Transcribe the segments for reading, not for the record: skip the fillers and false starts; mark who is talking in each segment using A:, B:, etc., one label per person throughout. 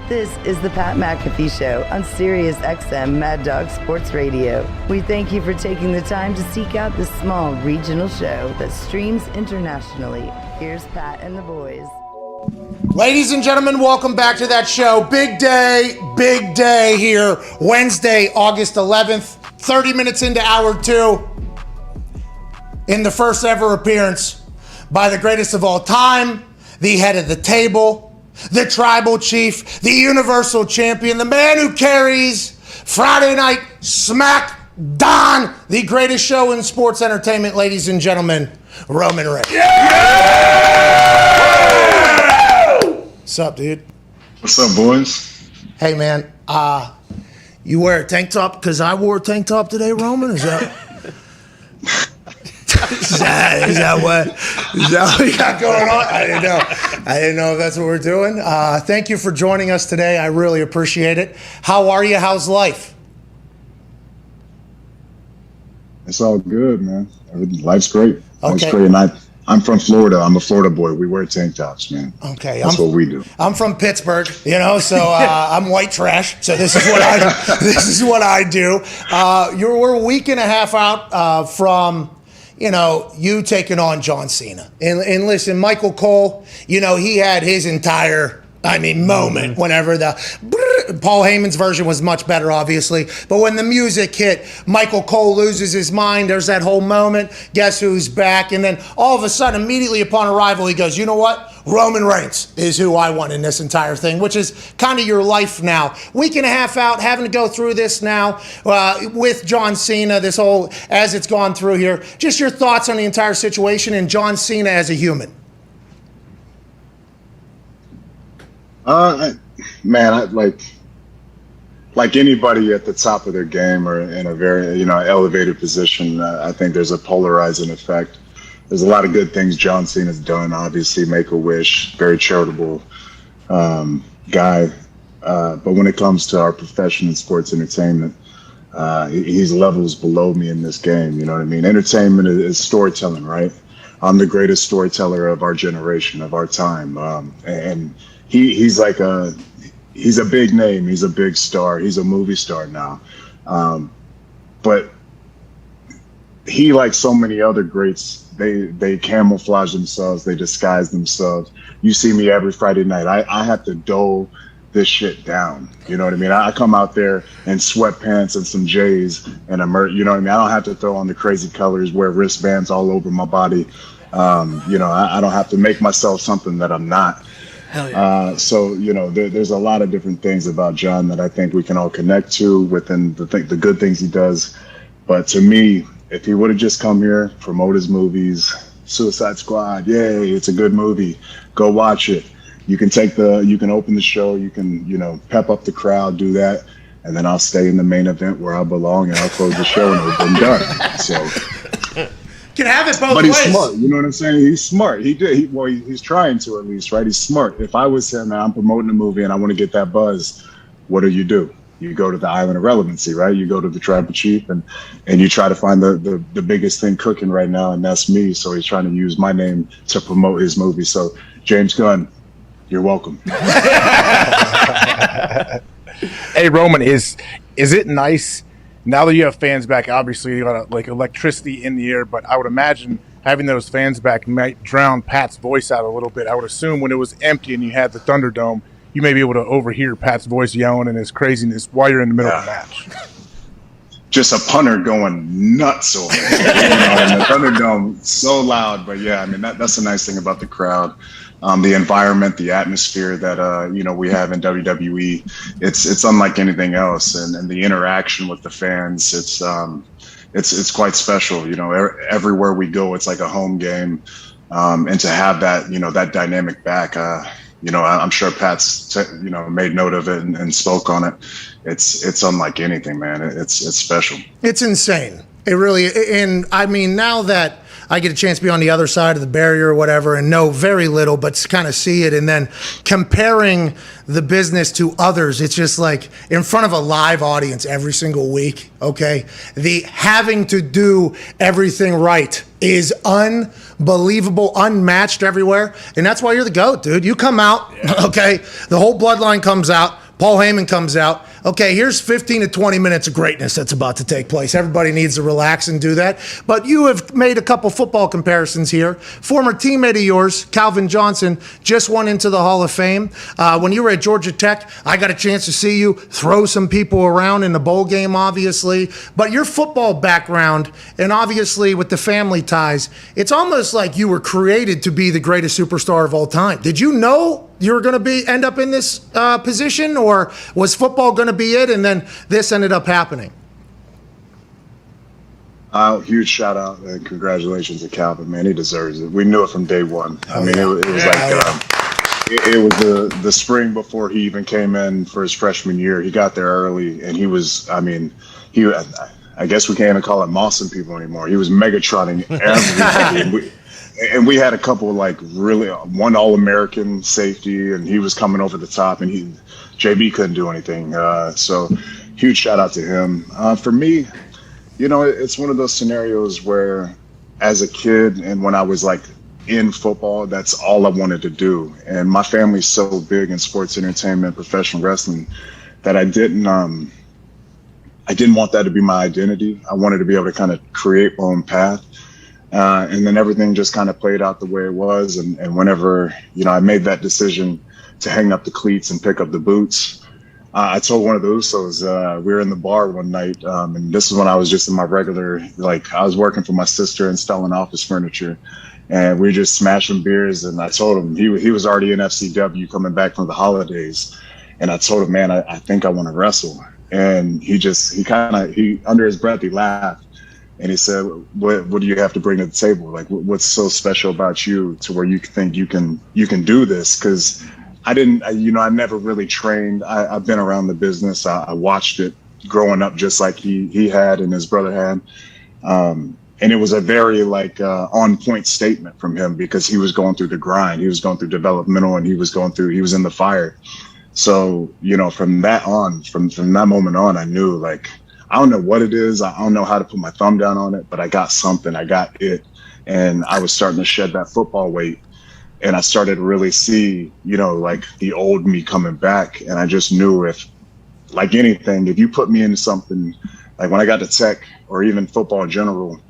A: This is the Pat McAfee Show on Sirius XM Mad Dog Sports Radio. We thank you for taking the time to seek out this small regional show that streams internationally. Here's Pat and the boys.
B: Ladies and gentlemen, welcome back to that show. Big day here. Wednesday, August 11th, 30 minutes into hour 2. In the first ever appearance by the greatest of all time, the head of the table, the tribal chief, the universal champion, the man who carries Friday Night Smackdown, the greatest show in sports entertainment, ladies and gentlemen, Roman Reigns. Yeah! What's up, dude?
C: What's up, boys?
B: Hey, man, you wear a tank top because I wore a tank top today, Roman? Is that what we got going on? I didn't know if that's what we're doing. Thank you for joining us today. I really appreciate it. How are you? How's life?
C: It's all good, man. Life's great. Life's
B: Okay.
C: great. And I'm from Florida. I'm a Florida boy. We wear tank tops, man.
B: Okay,
C: That's what we do.
B: I'm from Pittsburgh, so I'm white trash. So this is what I do. We're a week and a half out from you taking on John Cena. And listen, Michael Cole, he had his entire moment whenever Paul Heyman's version was much better, obviously. But when the music hit, Michael Cole loses his mind. There's that whole moment. Guess who's back? And then all of a sudden, immediately upon arrival, he goes, you know what? Roman Reigns is who I want in this entire thing, which is kind of your life now. Week and a half out, having to go through this now with John Cena, this whole, as it's gone through here. Just your thoughts on the entire situation and John Cena as a human.
C: Like anybody at the top of their game or in a very, elevated position, I think there's a polarizing effect. There's a lot of good things John Cena's done. Obviously, Make-A-Wish, very charitable guy. But when it comes to our profession in sports entertainment, he's levels below me in this game. You know what I mean? Entertainment is storytelling, right? I'm the greatest storyteller of our generation, of our time. And he's a big name. He's a big star. He's a movie star now. But he, like so many other greats, they camouflage themselves. They disguise themselves. You see me every Friday night. I have to dole this shit down. You know what I mean? I come out there in sweatpants and some J's and you know what I mean? I don't have to throw on the crazy colors, wear wristbands all over my body. I don't have to make myself something that I'm not.
B: Hell yeah.
C: There's a lot of different things about John that I think we can all connect to within the good things he does. But to me, if he would have just come here, promote his movies, Suicide Squad, yay, it's a good movie, go watch it. You can open the show, you can, pep up the crowd, do that, and then I'll stay in the main event where I belong and I'll close the show and we're done. So.
B: Can have it both
C: but
B: ways.
C: He's smart, you know what I'm saying? He's smart. He's trying to, at least, right? He's smart. If I was him and I'm promoting a movie and I want to get that buzz, what do? You go to the island of relevancy, right? You go to the tribal chief and you try to find the biggest thing cooking right now, and that's me. So he's trying to use my name to promote his movie. So James Gunn, you're welcome.
D: Hey, Roman, is it nice now that you have fans back? Obviously, you got like electricity in the air, but I would imagine having those fans back might drown Pat's voice out a little bit. I would assume when it was empty and you had the Thunderdome, you may be able to overhear Pat's voice yelling and his craziness while you're in the middle of the match.
C: Just a punter going nuts over there. And the Thunderdome, so loud. But yeah, that's the nice thing about the crowd. The environment, the atmosphere that we have in WWE, it's unlike anything else, and the interaction with the fans, it's quite special. Everywhere we go, it's like a home game, and to have that that dynamic back, I'm sure Pat's made note of it and spoke on it. It's unlike anything, man. It's special.
B: It's insane. It really, and now that I get a chance to be on the other side of the barrier or whatever and know very little, but kind of see it. And then comparing the business to others, it's just like in front of a live audience every single week, okay? The having to do everything right is unbelievable, unmatched everywhere. And that's why you're the GOAT, dude. You come out, okay? The whole bloodline comes out. Paul Heyman comes out. Okay, here's 15 to 20 minutes of greatness that's about to take place. Everybody needs to relax and do that. But you have made a couple football comparisons here. Former teammate of yours, Calvin Johnson, just went into the Hall of Fame. When you were at Georgia Tech, I got a chance to see you throw some people around in the bowl game, obviously. But your football background, and obviously with the family ties, it's almost like you were created to be the greatest superstar of all time. Did you know you were going to end up in this position, or was football going to be it, and then this ended up happening?
C: Huge shout out and congratulations to Calvin, man. He deserves it. We knew it from day one. I mean, it was it was the spring before he even came in for his freshman year. He got there early, and he was, I guess we can't even call it mossing people anymore. He was Megatronning everybody. And we had a couple one All-American safety, and he was coming over the top, and JB couldn't do anything. So huge shout out to him. For me, it's one of those scenarios where as a kid and when I was in football, that's all I wanted to do. And my family's so big in sports entertainment, professional wrestling, that I didn't want that to be my identity. I wanted to be able to kind of create my own path. And then everything just kind of played out the way it was. And whenever, I made that decision to hang up the cleats and pick up the boots, I told one of the Usos, we were in the bar one night, and this is when I was just in my regular, I was working for my sister installing office furniture, and we were just smashing beers. And I told him, he was already in FCW coming back from the holidays. And I told him, man, I think I want to wrestle. And he under his breath, he laughed. And he said, what do you have to bring to the table? What's so special about you to where you think you can do this? Because I never really trained. I've been around the business. I watched it growing up just like he had and his brother had. And it was a very on point statement from him because he was going through the grind. He was going through developmental, and he was in the fire. So, from that moment on, I knew I don't know what it is. I don't know how to put my thumb down on it, but I got something. I got it. And I was starting to shed that football weight. And I started to really see, the old me coming back. And I just knew if you put me into something, when I got to Tech or even football in general,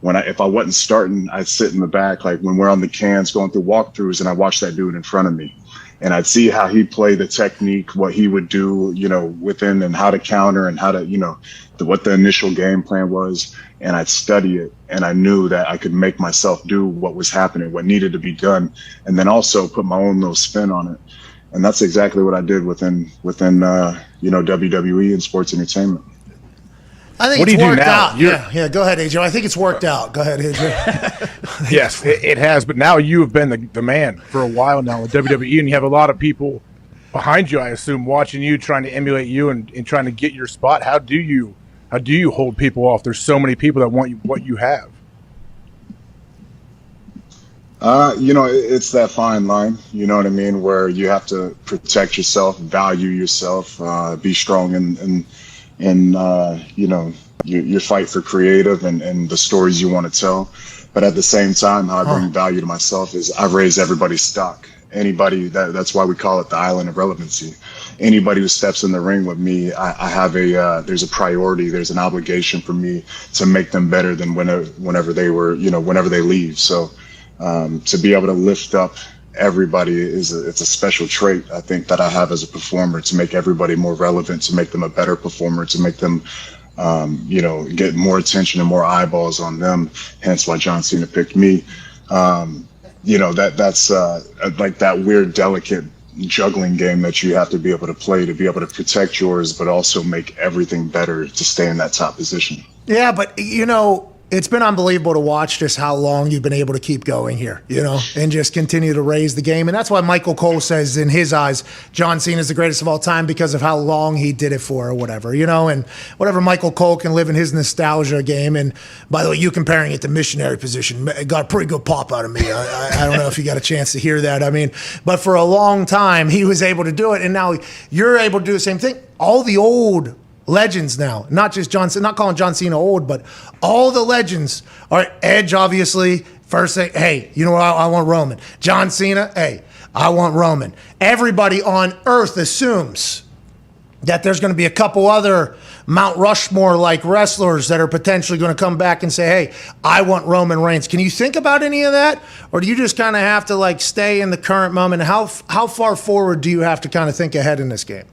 C: if I wasn't starting, I'd sit in the back, when we're on the cans going through walkthroughs, and I watched that dude in front of me. And I'd see how he played the technique, what he would do, within, and how to counter, and how to, what the initial game plan was. And I'd study it, and I knew that I could make myself do what was happening, what needed to be done, and then also put my own little spin on it. And that's exactly what I did within WWE and sports entertainment.
B: I think it's worked out. Yeah. Go ahead, AJ. I think it's worked out. Go ahead, AJ.
D: Yes, it has. But now you have been the man for a while now with WWE, and you have a lot of people behind you, I assume, watching you, trying to emulate you, and trying to get your spot. How do you hold people off? There's so many people that want what you have. It's that fine line, you know what I mean, where you have to protect yourself, value yourself, be strong and your fight for creative and the stories you want to tell. But at the same time, how I bring value to myself is I raise everybody's stock. Anybody, that's why we call it the island of relevancy. Anybody who steps in the ring with me, I have there's a priority, there's an obligation for me to make them better than whenever they leave. So to be able to lift up everybody it's a special trait, I think, that I have as a performer, to make everybody more relevant, to make them a better performer, to make them get more attention and more eyeballs on them. Hence why John Cena picked me. That's that weird, delicate juggling game that you have to be able to play, to be able to protect yours, but also make everything better to stay in that top position.
B: Yeah, but it's been unbelievable to watch just how long you've been able to keep going here, and just continue to raise the game. And that's why Michael Cole says, in his eyes, John Cena is the greatest of all time because of how long he did it for, or whatever, and whatever Michael Cole can live in his nostalgia game. And by the way, you comparing it to missionary position, it got a pretty good pop out of me. I don't know if you got a chance to hear that. But for a long time, he was able to do it. And now you're able to do the same thing. All the old legends now, not just John Cena, not calling John Cena old, but all the legends are Edge, obviously. First thing, hey, I want Roman. John Cena, hey, I want Roman. Everybody on earth assumes that there's going to be a couple other Mount Rushmore-like wrestlers that are potentially going to come back and say, hey, I want Roman Reigns. Can you think about any of that? Or do you just kind of have to like stay in the current moment? How far forward do you have to kind of think ahead in this game?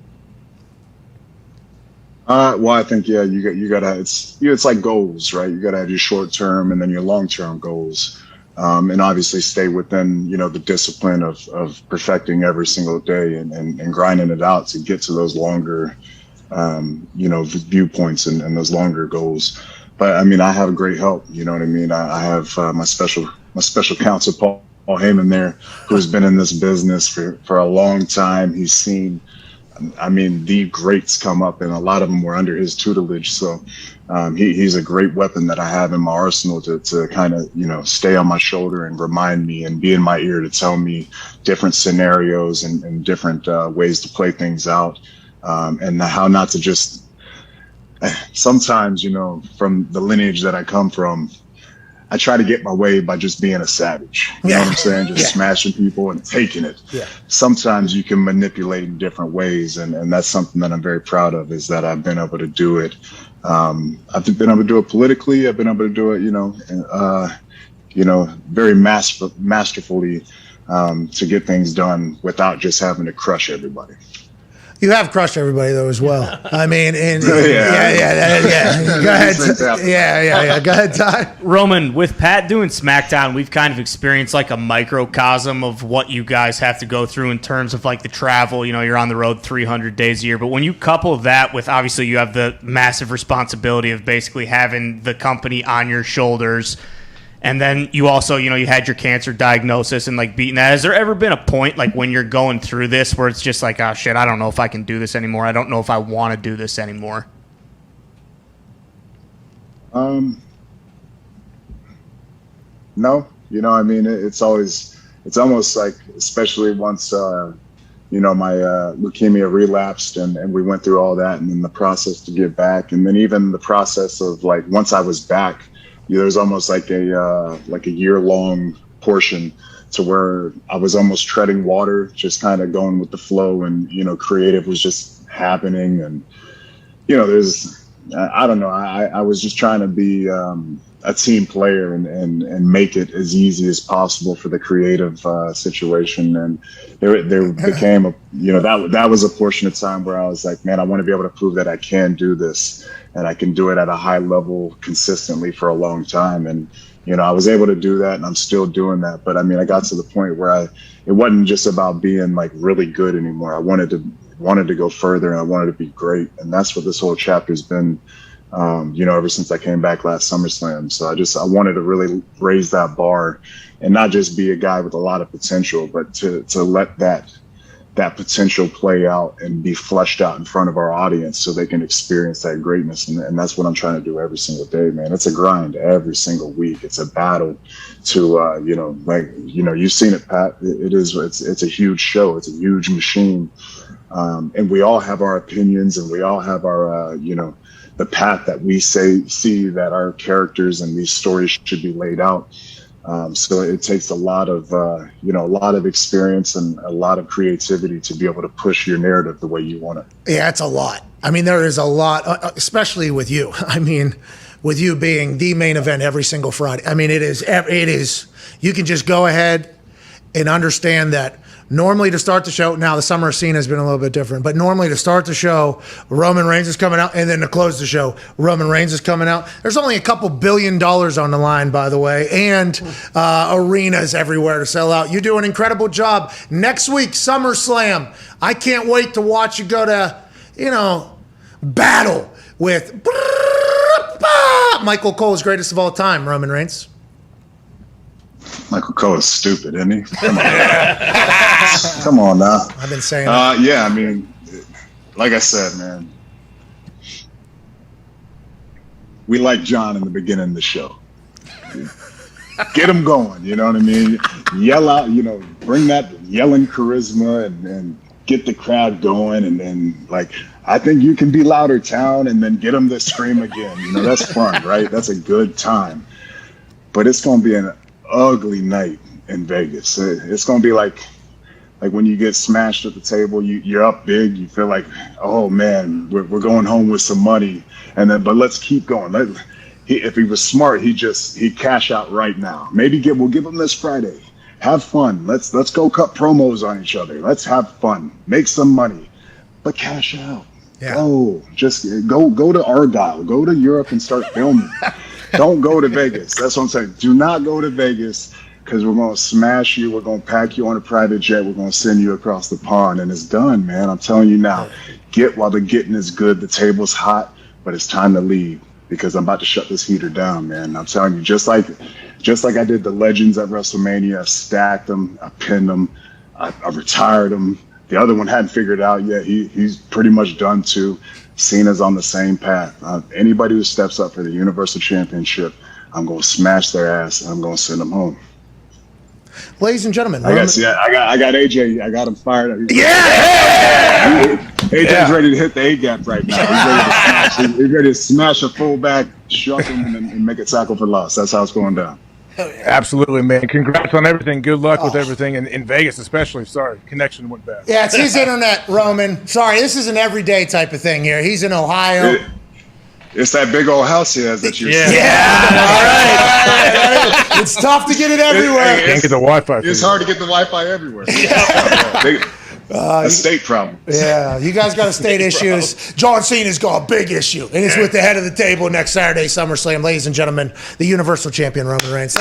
C: Well, I think, yeah, you gotta, it's like goals, right? You gotta have your short term and then your long term goals. And obviously stay within, the discipline of perfecting every single day and grinding it out to get to those longer, viewpoints and those longer goals. But I mean, I have great help. You know what I mean? I have my special counsel, Paul Heyman there, who's been in this business for a long time. He's seen, the greats come up, and a lot of them were under his tutelage. So he's a great weapon that I have in my arsenal to kind of, stay on my shoulder and remind me and be in my ear to tell me different scenarios and different ways to play things out, and how not to just sometimes, from the lineage that I come from, I try to get my way by just being a savage. You know what I'm saying? Just smashing people and taking it. Yeah. Sometimes you can manipulate in different ways, and that's something that I'm very proud of, is that I've been able to do it. I've been able to do it politically. I've been able to do it, very masterfully, to get things done without just having to crush everybody.
B: You have crushed everybody though as well. I mean, yeah. Go ahead. Yeah. Go ahead, Ty.
E: Roman, with Pat doing SmackDown, we've kind of experienced like a microcosm of what you guys have to go through in terms of like the travel. You're on the road 300 days a year, but when you couple that with, obviously you have the massive responsibility of basically having the company on your shoulders. And then you also, you had your cancer diagnosis and like beating that. Has there ever been a point like when you're going through this where it's just like, oh shit, I don't know if I can do this anymore. I don't know if I want to do this anymore.
C: No, it's almost like, especially once, my leukemia relapsed and we went through all that, and then the process to get back. And then even the process of like, once I was back, there's almost like a year-long portion to where I was almost treading water, just kind of going with the flow, and creative was just happening, and I don't know, I was just trying to be a team player and make it as easy as possible for the creative situation. And there became that was a portion of time where I was like, man, I want to be able to prove that I can do this, and I can do it at a high level consistently for a long time. And I was able to do that, and I'm still doing that. But I mean, I got to the point where it wasn't just about being like really good anymore. I wanted to go further, and I wanted to be great. And that's what this whole chapter's been, ever since I came back last SummerSlam. So I wanted to really raise that bar and not just be a guy with a lot of potential, but to let that potential play out and be fleshed out in front of our audience so they can experience that greatness. And that's what I'm trying to do every single day, man. It's a grind every single week. It's a battle to, you've seen it, Pat. It's a huge show. It's a huge machine. And we all have our opinions, and we all have our, the path that we see that our characters and these stories should be laid out. So it takes a lot of experience and a lot of creativity to be able to push your narrative the way you want it.
B: Yeah, it's a lot. I mean, there is a lot, especially with you. I mean, with you being the main event every single Friday. I mean, it is. You can just go ahead and understand that normally to start the show, now the summer scene has been a little bit different, but normally to start the show, Roman Reigns is coming out, and then to close the show, Roman Reigns is coming out. There's only a couple $1 billion on the line, by the way, and arenas everywhere to sell out. You do an incredible job. Next week, SummerSlam. I can't wait to watch you go to, battle with Michael Cole's greatest of all time, Roman Reigns.
C: Michael Cole is stupid, isn't he? Come on. Come on now.
B: I've been saying that.
C: Yeah, I mean, like I said, man, we like John in the beginning of the show. Get him going, you know what I mean? Yell out, bring that yelling charisma and get the crowd going, and then, like, I think you can be louder, town, and then get them to scream again. That's fun, right? That's a good time. But it's going to be an ugly night in Vegas. It's going to be like Like when you get smashed at the table, you're up big. You feel like, oh man, we're going home with some money. But let's keep going. If he was smart, he'd cash out right now. We'll give him this Friday. Have fun. Let's go cut promos on each other. Let's have fun. Make some money, but cash out.
B: Yeah.
C: Just go to Argyle. Go to Europe and start filming. Don't go to Vegas. That's what I'm saying. Do not go to Vegas. Because we're going to smash you. We're going to pack you on a private jet. We're going to send you across the pond. And it's done, man. I'm telling you now. Get while the getting is good. The table's hot, but it's time to leave because I'm about to shut this heater down, man. I'm telling you, just like I did the legends at WrestleMania, I stacked them, I pinned them, I retired them. The other one hadn't figured it out yet. He's pretty much done too. Cena's on the same path. Anybody who steps up for the Universal Championship, I'm going to smash their ass and I'm going to send them home.
B: Ladies and gentlemen,
C: I got AJ. I got him fired up. AJ's ready to hit the A gap right now. He's ready to smash a fullback, shuck him, and make a tackle for loss. That's how it's going down.
D: Absolutely, man. Congrats on everything. Good luck with everything. And in Vegas, especially. Sorry, connection went bad.
B: Yeah, it's his internet, Roman. Sorry, this is an everyday type of thing here. He's in Ohio.
C: It's that big old house he has that you see.
B: All right. It's tough to get it everywhere.
D: Can't get the Wi-Fi.
C: It's hard to get the Wi-Fi everywhere. A state problem.
B: Yeah, you guys got state issues. John Cena's got a big issue, and it's with the head of the table next Saturday, SummerSlam. Ladies and gentlemen, the Universal Champion, Roman Reigns.